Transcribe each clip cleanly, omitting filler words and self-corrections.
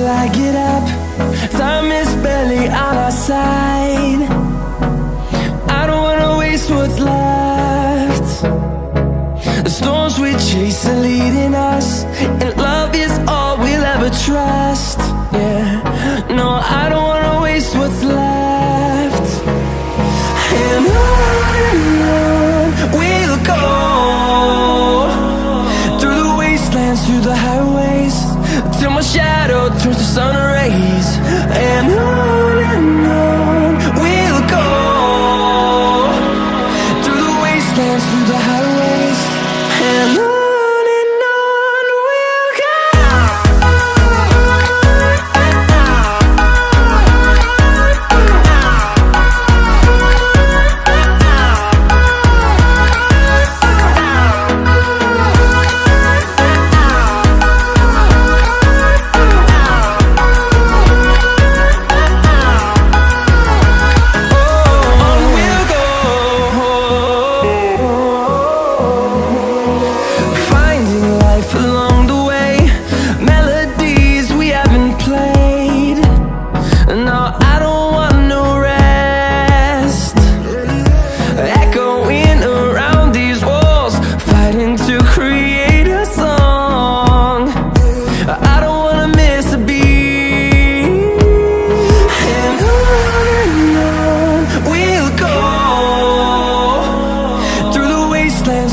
I get up. Time is barely on our side. I don't wanna waste what's left. The storms we chase are leading us, and love is all we'll ever trust. Yeah, no, I don't wanna waste what's left. And on we'll go, through the wastelands, through the highways, till my shadow turns to sun rays. And on we'll go, through the wastelands, through the highways, and on.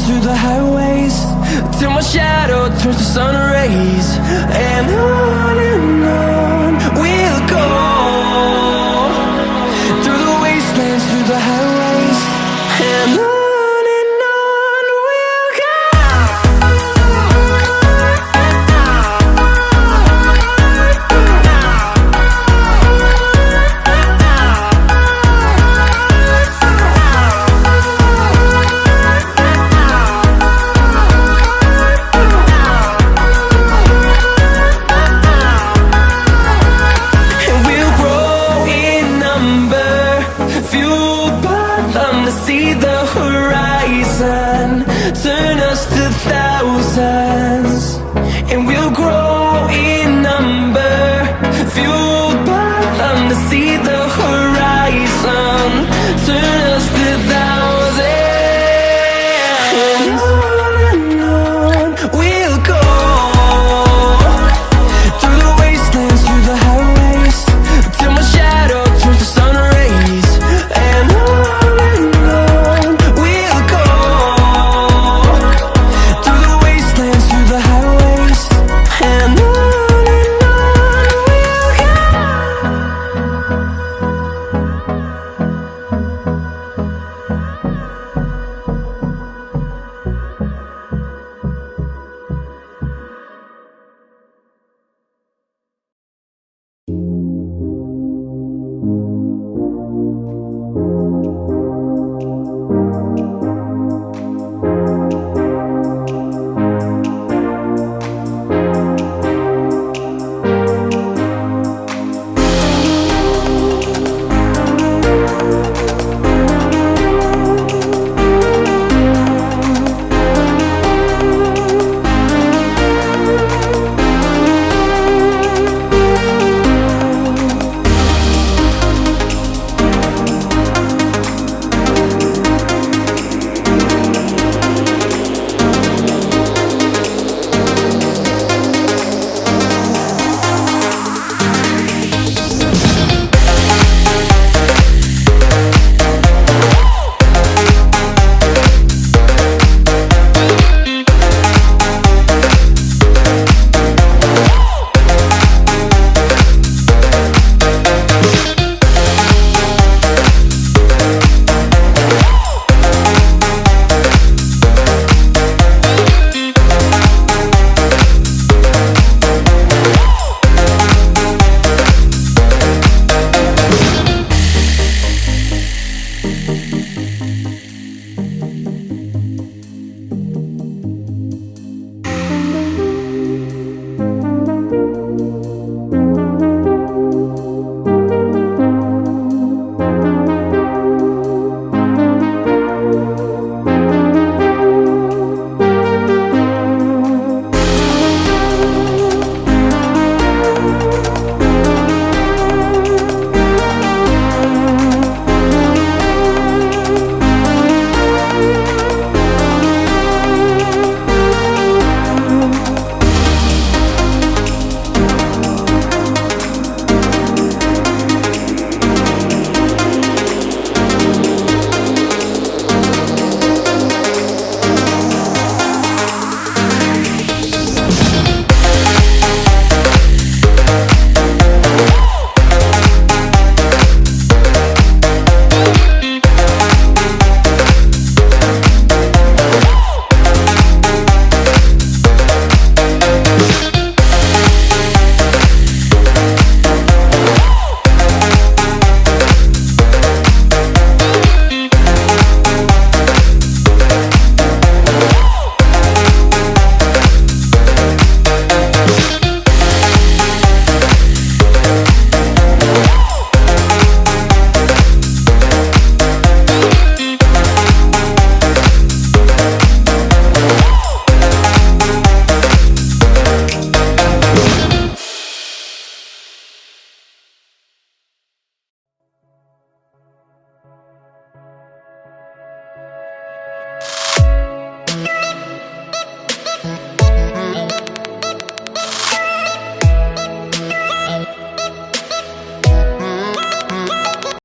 Through the highways, till my shadow turns to sun rays. And on we'll go, through the wastelands, through the highways, and on. See the horizon, turn us to thousands.